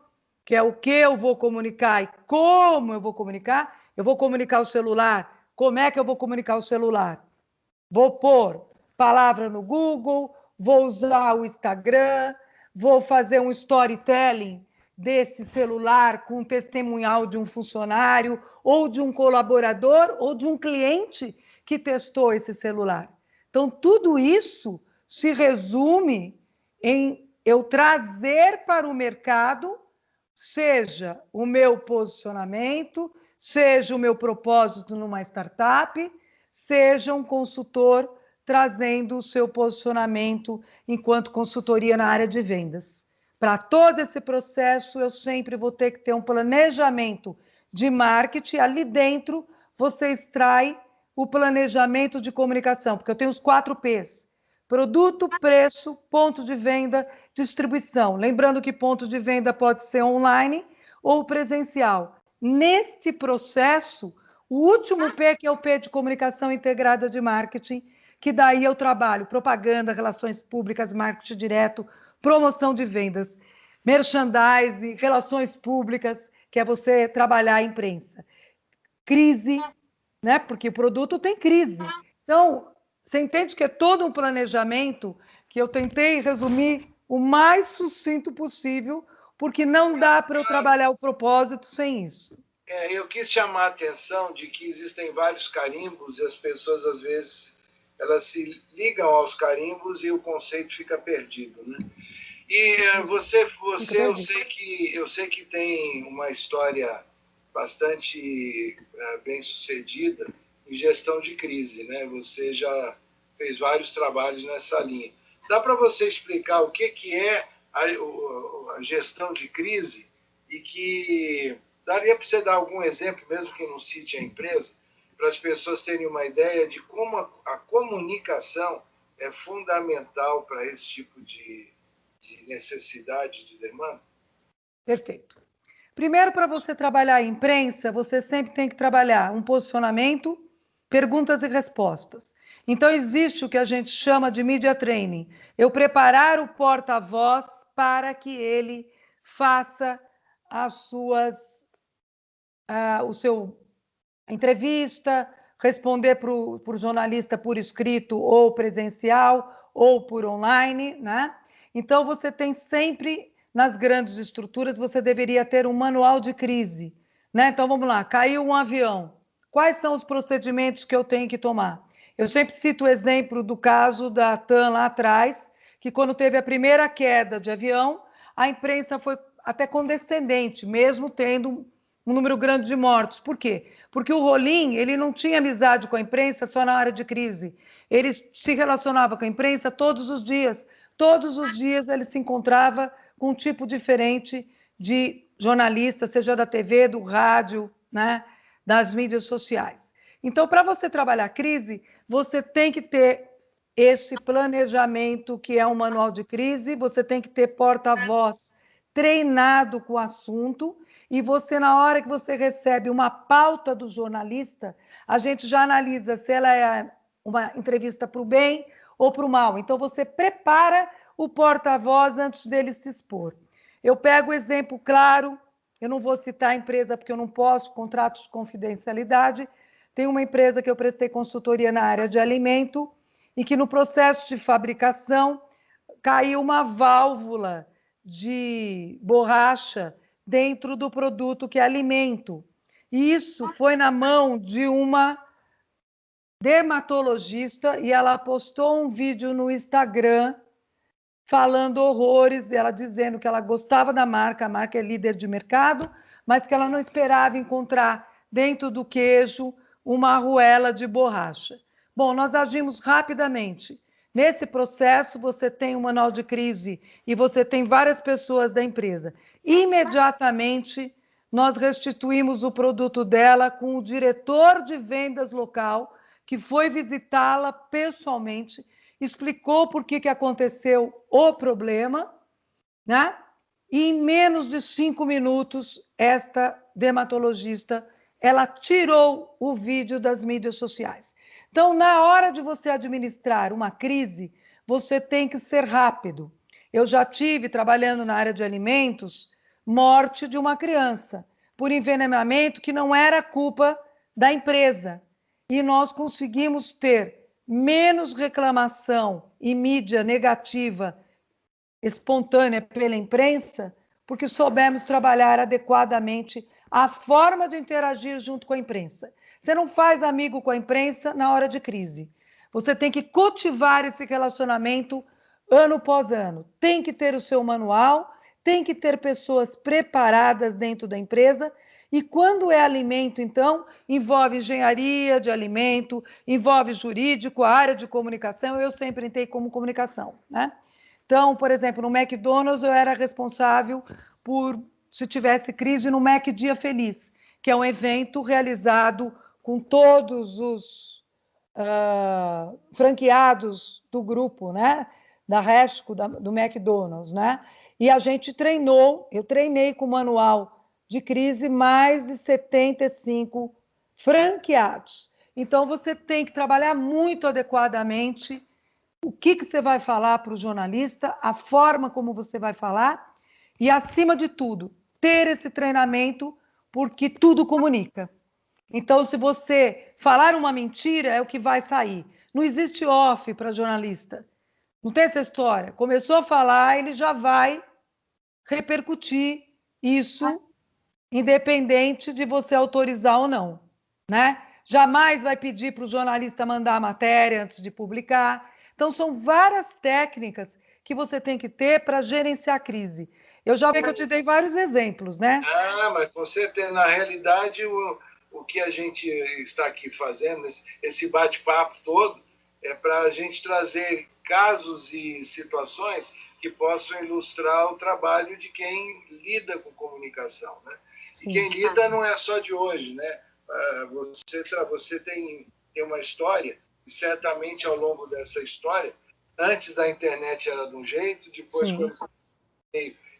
que é o que eu vou comunicar e como eu vou comunicar o celular. Como é que eu vou comunicar o celular? Vou pôr palavra no Google, vou usar o Instagram, vou fazer um storytelling desse celular com um testemunhal de um funcionário ou de um colaborador ou de um cliente que testou esse celular. Então, tudo isso se resume em eu trazer para o mercado, seja o meu posicionamento, seja o meu propósito numa startup, seja um consultor trazendo o seu posicionamento enquanto consultoria na área de vendas. Para todo esse processo, eu sempre vou ter que ter um planejamento de marketing. Ali dentro, você extrai o planejamento de comunicação, porque eu tenho os 4 P's. Produto, preço, ponto de venda, distribuição. Lembrando que ponto de venda pode ser online ou presencial. Neste processo, o último P, que é o P de comunicação integrada de marketing, que daí eu trabalho propaganda, relações públicas, marketing direto, promoção de vendas, merchandising, relações públicas, que é você trabalhar a imprensa. Crise, né? Porque o produto tem crise. Então, você entende que é todo um planejamento que eu tentei resumir o mais sucinto possível, porque não dá para eu trabalhar o propósito sem isso. Eu quis chamar a atenção de que existem vários carimbos e as pessoas, às vezes, elas se ligam aos carimbos e o conceito fica perdido, né? E você eu sei que tem uma história bastante bem sucedida em gestão de crise, né? Você já fez vários trabalhos nessa linha. Dá para você explicar o que é a gestão de crise e que daria para você dar algum exemplo, mesmo que não cite a empresa, para as pessoas terem uma ideia de como a comunicação é fundamental para esse tipo de necessidade, de demanda? Perfeito. Primeiro, para você trabalhar a imprensa, você sempre tem que trabalhar um posicionamento, perguntas e respostas. Então, existe o que a gente chama de media training. Eu preparar o porta-voz para que ele faça o seu entrevista, responder para o jornalista por escrito ou presencial ou por online, né? Então, você tem sempre, nas grandes estruturas, você deveria ter um manual de crise, né? Então, vamos lá, caiu um avião. Quais são os procedimentos que eu tenho que tomar? Eu sempre cito o exemplo do caso da TAM lá atrás, que quando teve a primeira queda de avião, a imprensa foi até condescendente, mesmo tendo um número grande de mortos. Por quê? Porque o Rolim, ele não tinha amizade com a imprensa só na área de crise. Ele se relacionava com a imprensa todos os dias. Todos os dias ele se encontrava com um tipo diferente de jornalista, seja da TV, do rádio, né, das mídias sociais. Então, para você trabalhar crise, você tem que ter esse planejamento que é um manual de crise, você tem que ter porta-voz treinado com o assunto, e você, na hora que você recebe uma pauta do jornalista, a gente já analisa se ela é uma entrevista para o bem ou para o mal. Então, você prepara o porta-voz antes dele se expor. Eu pego o exemplo claro, eu não vou citar a empresa porque eu não posso, contratos de confidencialidade, tem uma empresa que eu prestei consultoria na área de alimento e que no processo de fabricação caiu uma válvula de borracha dentro do produto que é alimento. E isso foi na mão de uma dermatologista e ela postou um vídeo no Instagram falando horrores, ela dizendo que ela gostava da marca, a marca é líder de mercado, mas que ela não esperava encontrar dentro do queijo uma arruela de borracha. Bom, nós agimos rapidamente. Nesse processo, você tem um manual de crise e você tem várias pessoas da empresa. Imediatamente, nós restituímos o produto dela com o diretor de vendas local, que foi visitá-la pessoalmente, explicou por que aconteceu o problema, né? E em menos de 5 minutos, esta dermatologista, ela tirou o vídeo das mídias sociais. Então, na hora de você administrar uma crise, você tem que ser rápido. Eu já tive, trabalhando na área de alimentos, morte de uma criança por envenenamento que não era culpa da empresa. E nós conseguimos ter menos reclamação e mídia negativa espontânea pela imprensa, porque soubemos trabalhar adequadamente a forma de interagir junto com a imprensa. Você não faz amigo com a imprensa na hora de crise. Você tem que cultivar esse relacionamento ano após ano. Tem que ter o seu manual, tem que ter pessoas preparadas dentro da empresa. E quando é alimento, então, envolve engenharia de alimento, envolve jurídico, a área de comunicação. Eu sempre entrei como comunicação, né? Então, por exemplo, no McDonald's eu era responsável por, se tivesse crise, no Mac Dia Feliz, que é um evento realizado com todos os franqueados do grupo, né? Da Resco, do McDonald's, né? E a gente treinou, eu treinei com o manual de crise mais de 75 franqueados. Então, você tem que trabalhar muito adequadamente o que você vai falar para o jornalista, a forma como você vai falar e, acima de tudo, ter esse treinamento, porque tudo comunica. Então, se você falar uma mentira, é o que vai sair. Não existe off para jornalista. Não tem essa história. Começou a falar, ele já vai repercutir isso, independente de você autorizar ou não, né? Jamais vai pedir para o jornalista mandar a matéria antes de publicar. Então, são várias técnicas que você tem que ter para gerenciar a crise. Eu já vi que eu te dei vários exemplos, né? Ah, mas com certeza, na realidade, o que a gente está aqui fazendo, esse bate-papo todo, é para a gente trazer casos e situações que possam ilustrar o trabalho de quem lida com comunicação, né? E quem lida não é só de hoje, né? Você tem uma história, e certamente ao longo dessa história, antes da internet era de um jeito, depois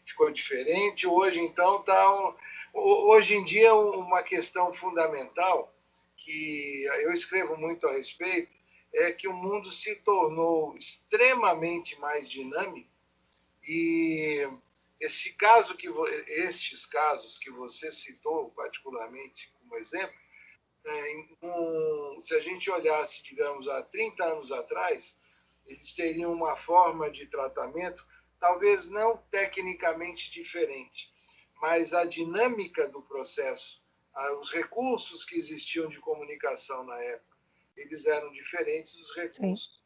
ficou diferente, hoje então está... Hoje em dia uma questão fundamental, que eu escrevo muito a respeito, é que o mundo se tornou extremamente mais dinâmico e estes casos que você citou particularmente como exemplo, se a gente olhasse, digamos, há 30 anos atrás, eles teriam uma forma de tratamento, talvez não tecnicamente diferente, mas a dinâmica do processo, os recursos que existiam de comunicação na época, eles eram diferentes dos recursos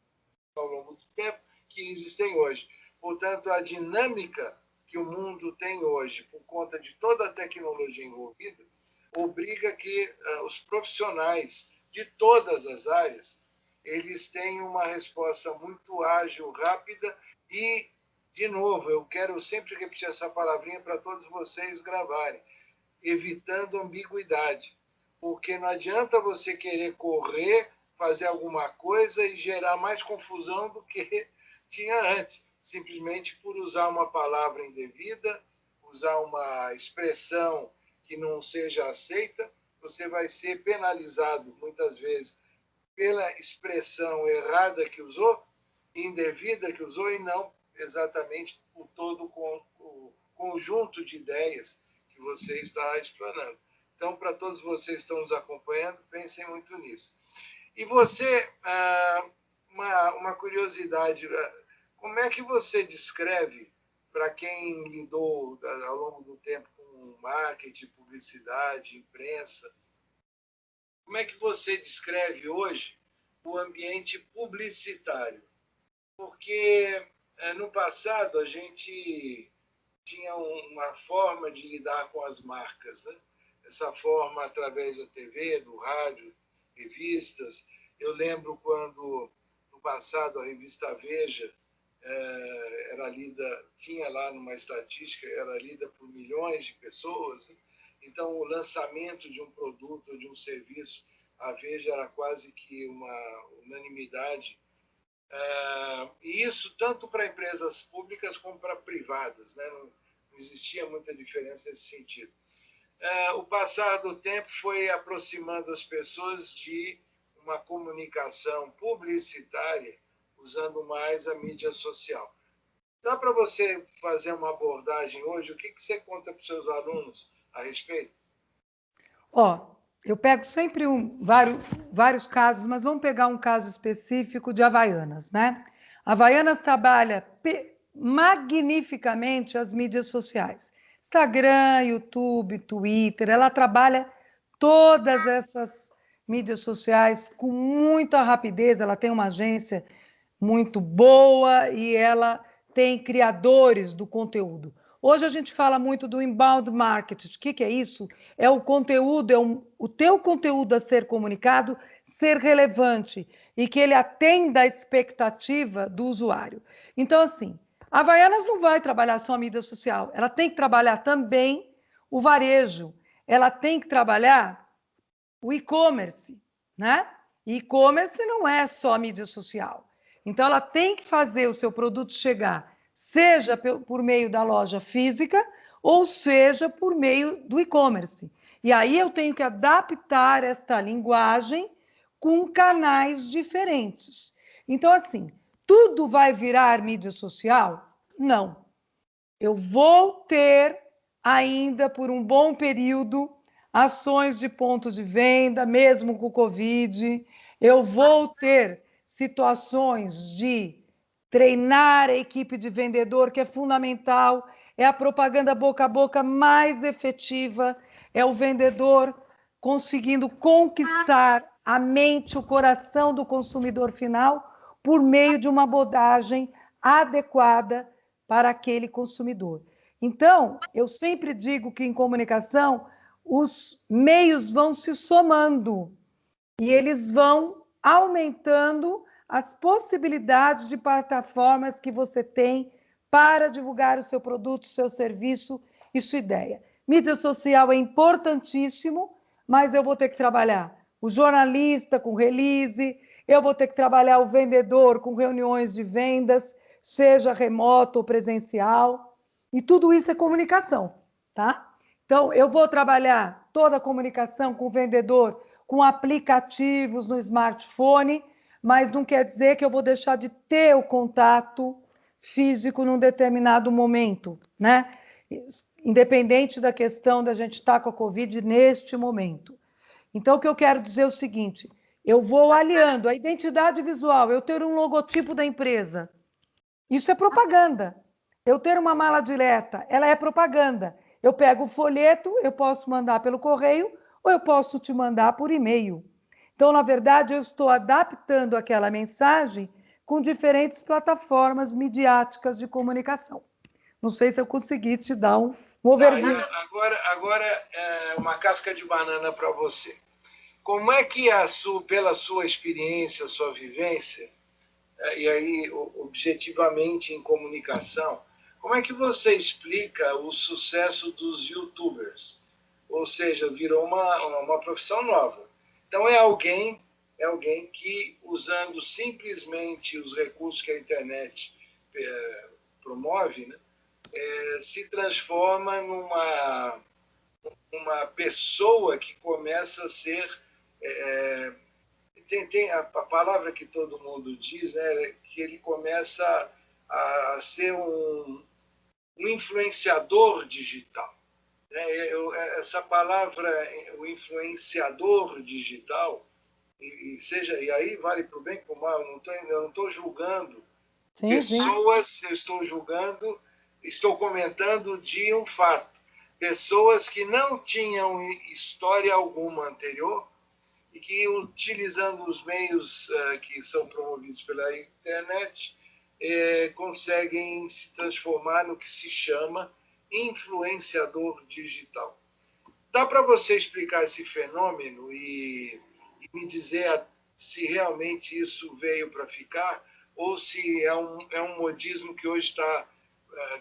ao longo do tempo que existem hoje. Portanto, a dinâmica que o mundo tem hoje, por conta de toda a tecnologia envolvida, obriga que os profissionais de todas as áreas eles têm uma resposta muito ágil, rápida e, de novo, eu quero sempre repetir essa palavrinha para todos vocês gravarem, evitando ambiguidade, porque não adianta você querer correr, fazer alguma coisa e gerar mais confusão do que tinha antes, simplesmente por usar uma palavra indevida, usar uma expressão que não seja aceita, você vai ser penalizado muitas vezes pela expressão errada que usou, indevida que usou, e não exatamente por todo o conjunto de ideias que você está explanando. Então, para todos vocês que estão nos acompanhando, pensem muito nisso. E você, uma curiosidade, como é que você descreve, para quem lidou ao longo do tempo com marketing, publicidade, imprensa, como é que você descreve hoje o ambiente publicitário? Porque no passado a gente tinha uma forma de lidar com as marcas, né? Essa forma através da TV, do rádio, revistas. Eu lembro quando, no passado, a revista Veja era lida, tinha lá numa estatística, era lida por milhões de pessoas, né? Então, o lançamento de um produto, de um serviço, a Veja era quase que uma unanimidade. E isso tanto para empresas públicas como para privadas, né? Não existia muita diferença nesse sentido. O passar do tempo foi aproximando as pessoas de uma comunicação publicitária, usando mais a mídia social. Dá para você fazer uma abordagem hoje? O que você conta para os seus alunos a respeito? Eu pego sempre vários casos, mas vamos pegar um caso específico de Havaianas, né? Havaianas trabalha magnificamente as mídias sociais. Instagram, YouTube, Twitter, ela trabalha todas essas mídias sociais com muita rapidez, ela tem uma agência muito boa e ela tem criadores do conteúdo. Hoje a gente fala muito do inbound marketing. O que é isso? É o conteúdo, o teu conteúdo a ser comunicado ser relevante e que ele atenda a expectativa do usuário. Então, assim, a Havaianas não vai trabalhar só a mídia social, ela tem que trabalhar também o varejo, ela tem que trabalhar o e-commerce, né? E-commerce não é só mídia social. Então, ela tem que fazer o seu produto chegar, seja por meio da loja física, ou seja por meio do e-commerce. E aí eu tenho que adaptar esta linguagem com canais diferentes. Então, assim, tudo vai virar mídia social? Não. Eu vou ter ainda por um bom período ações de ponto de venda, mesmo com o Covid. Eu vou ter situações de treinar a equipe de vendedor, que é fundamental, é a propaganda boca a boca mais efetiva, é o vendedor conseguindo conquistar a mente, o coração do consumidor final por meio de uma abordagem adequada para aquele consumidor. Então, eu sempre digo que em comunicação os meios vão se somando e eles vão aumentando as possibilidades de plataformas que você tem para divulgar o seu produto, o seu serviço e sua ideia. Mídia social é importantíssimo, mas eu vou ter que trabalhar o jornalista com release, eu vou ter que trabalhar o vendedor com reuniões de vendas, seja remoto ou presencial, e tudo isso é comunicação, tá? Então, eu vou trabalhar toda a comunicação com o vendedor, com aplicativos no smartphone, mas não quer dizer que eu vou deixar de ter o contato físico num determinado momento, né? Independente da questão da gente estar com a Covid neste momento. Então, o que eu quero dizer é o seguinte: eu vou aliando a identidade visual, eu ter um logotipo da empresa, isso é propaganda. Eu ter uma mala direta, ela é propaganda. Eu pego o folheto, eu posso mandar pelo correio ou eu posso te mandar por e-mail. Então, na verdade, eu estou adaptando aquela mensagem com diferentes plataformas midiáticas de comunicação. Não sei se eu consegui te dar um overview. Agora é uma casca de banana para você. Como é que, pela sua experiência, sua vivência, e aí objetivamente em comunicação, como é que você explica o sucesso dos YouTubers? Ou seja, virou uma profissão nova. Então é alguém que, usando simplesmente os recursos que a internet promove, né, se transforma numa pessoa que começa a ser... tem a palavra que todo mundo diz, né, que ele começa a ser um influenciador digital. Essa palavra, o influenciador digital, e aí vale para o bem e para o mal, eu não estou julgando Sim, sim. pessoas, eu estou comentando de um fato. Pessoas que não tinham história alguma anterior e que, utilizando os meios que são promovidos pela internet, conseguem se transformar no que se chama influenciador digital. Dá para você explicar esse fenômeno e me dizer se realmente isso veio para ficar ou se é um modismo que hoje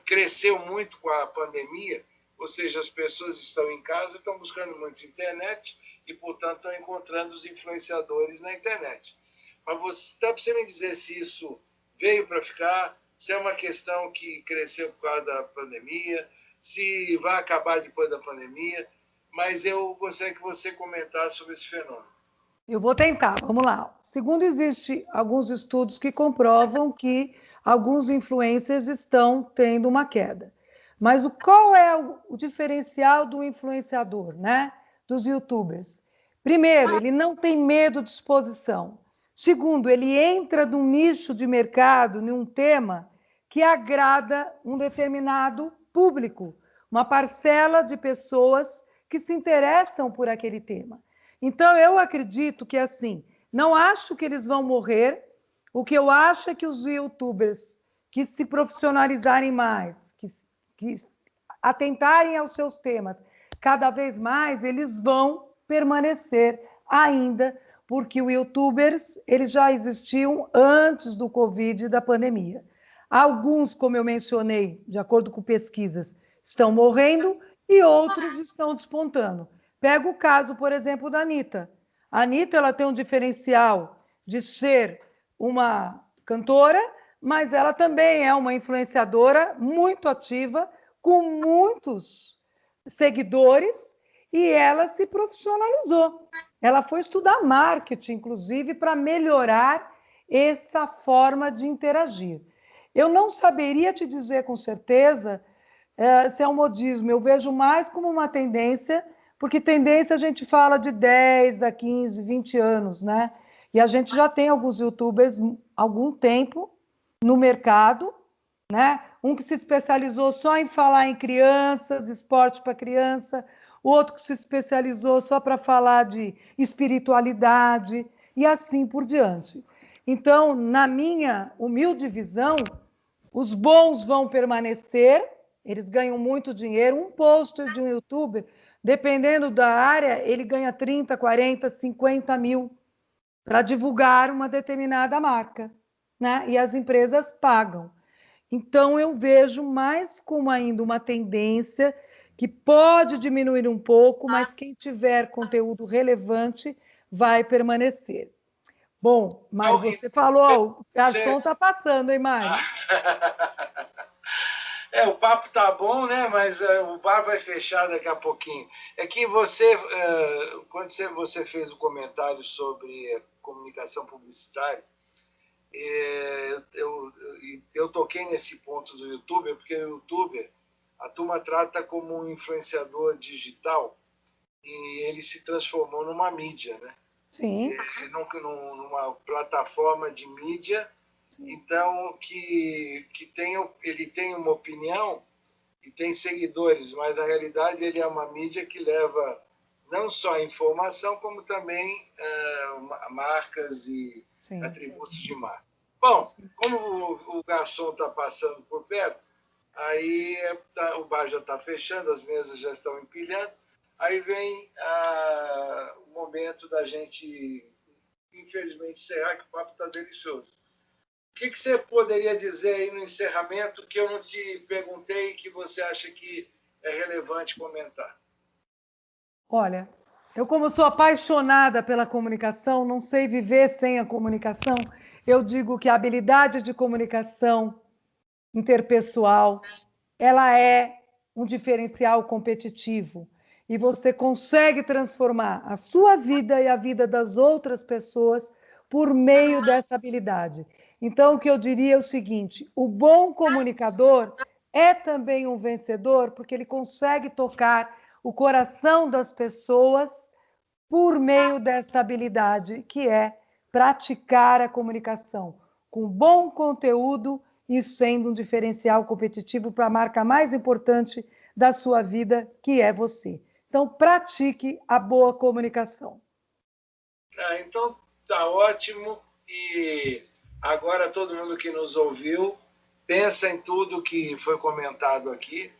cresceu muito com a pandemia, ou seja, as pessoas estão em casa, estão buscando muito internet e, portanto, estão encontrando os influenciadores na internet. Mas dá para você me dizer se isso veio para ficar, se é uma questão que cresceu por causa da pandemia, se vai acabar depois da pandemia, mas eu gostaria que você comentasse sobre esse fenômeno. Eu vou tentar, vamos lá. Segundo, existe alguns estudos que comprovam que alguns influencers estão tendo uma queda. Mas qual é o diferencial do influenciador, né? Dos YouTubers? Primeiro, ele não tem medo de exposição. Segundo, ele entra num nicho de mercado, num tema que agrada um determinado público, uma parcela de pessoas que se interessam por aquele tema. Então, eu acredito que, assim, não acho que eles vão morrer. O que eu acho é que os YouTubers que se profissionalizarem mais, que atentarem aos seus temas cada vez mais, eles vão permanecer ainda, porque os YouTubers eles já existiam antes do Covid e da pandemia. Alguns, como eu mencionei, de acordo com pesquisas, estão morrendo e outros estão despontando. Pega o caso, por exemplo, da Anitta. A Anitta ela tem um diferencial de ser uma cantora, mas ela também é uma influenciadora muito ativa, com muitos seguidores, e ela se profissionalizou. Ela foi estudar marketing, inclusive, para melhorar essa forma de interagir. Eu não saberia te dizer com certeza se é um modismo. Eu vejo mais como uma tendência, porque tendência a gente fala de 10 a 15, 20 anos, né? E a gente já tem alguns youtubers há algum tempo no mercado, né? Um que se especializou só em falar em crianças, esporte para criança, o outro que se especializou só para falar de espiritualidade e assim por diante. Então, na minha humilde visão, os bons vão permanecer, eles ganham muito dinheiro. Um post de um youtuber, dependendo da área, ele ganha 30, 40, 50 mil para divulgar uma determinada marca, né? E as empresas pagam. Então, eu vejo mais como ainda uma tendência que pode diminuir um pouco, mas quem tiver conteúdo relevante vai permanecer. Bom, Mário, Então, você falou, o você... garçom está passando, hein, Mário? O papo tá bom, né? Mas o bar vai fechar daqui a pouquinho. É que quando você fez o comentário sobre comunicação publicitária, eu toquei nesse ponto do youtuber, porque o youtuber, a turma trata como um influenciador digital e ele se transformou numa mídia, né? Sim. Numa plataforma de mídia, então ele tem uma opinião e tem seguidores, mas na realidade ele é uma mídia que leva não só informação, como também marcas e Sim. atributos de marca. Bom, como o garçom está passando por perto, aí o bar já está fechando, as mesas já estão empilhando, aí vem o momento da gente, infelizmente, encerrar, que o papo está delicioso. O que você poderia dizer aí no encerramento que eu não te perguntei e que você acha que é relevante comentar? Olha, eu como sou apaixonada pela comunicação, não sei viver sem a comunicação, eu digo que a habilidade de comunicação interpessoal, ela é um diferencial competitivo e você consegue transformar a sua vida e a vida das outras pessoas por meio dessa habilidade. Então, o que eu diria é o seguinte: o bom comunicador é também um vencedor, porque ele consegue tocar o coração das pessoas por meio desta habilidade, que é praticar a comunicação com bom conteúdo e sendo um diferencial competitivo para a marca mais importante da sua vida, que é você. Então, pratique a boa comunicação. Então, tá ótimo. E agora todo mundo que nos ouviu, pensa em tudo que foi comentado aqui,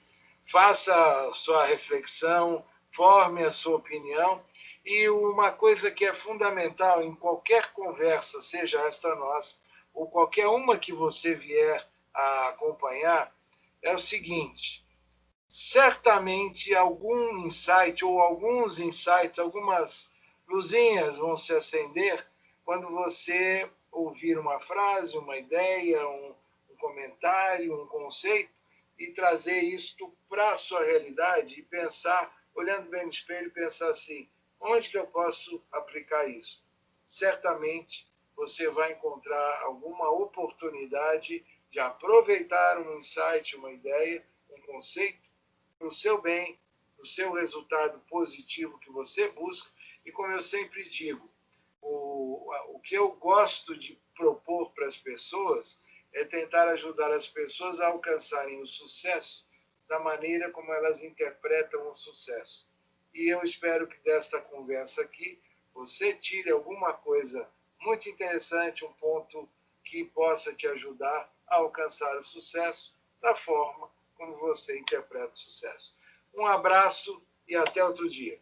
faça a sua reflexão, forme a sua opinião. E uma coisa que é fundamental em qualquer conversa, seja esta nossa, ou qualquer uma que você vier a acompanhar, é o seguinte: certamente algum insight ou alguns insights, algumas luzinhas vão se acender quando você ouvir uma frase, uma ideia, um comentário, um conceito e trazer isto para a sua realidade e pensar, olhando bem no espelho, e pensar assim: onde que eu posso aplicar isso? Certamente você vai encontrar alguma oportunidade de aproveitar um insight, uma ideia, um conceito para o seu bem, para o seu resultado positivo que você busca. E como eu sempre digo, o que eu gosto de propor para as pessoas é tentar ajudar as pessoas a alcançarem o sucesso da maneira como elas interpretam o sucesso. E eu espero que desta conversa aqui você tire alguma coisa muito interessante, um ponto que possa te ajudar a alcançar o sucesso da forma como você interpreta o sucesso. Um abraço e até outro dia.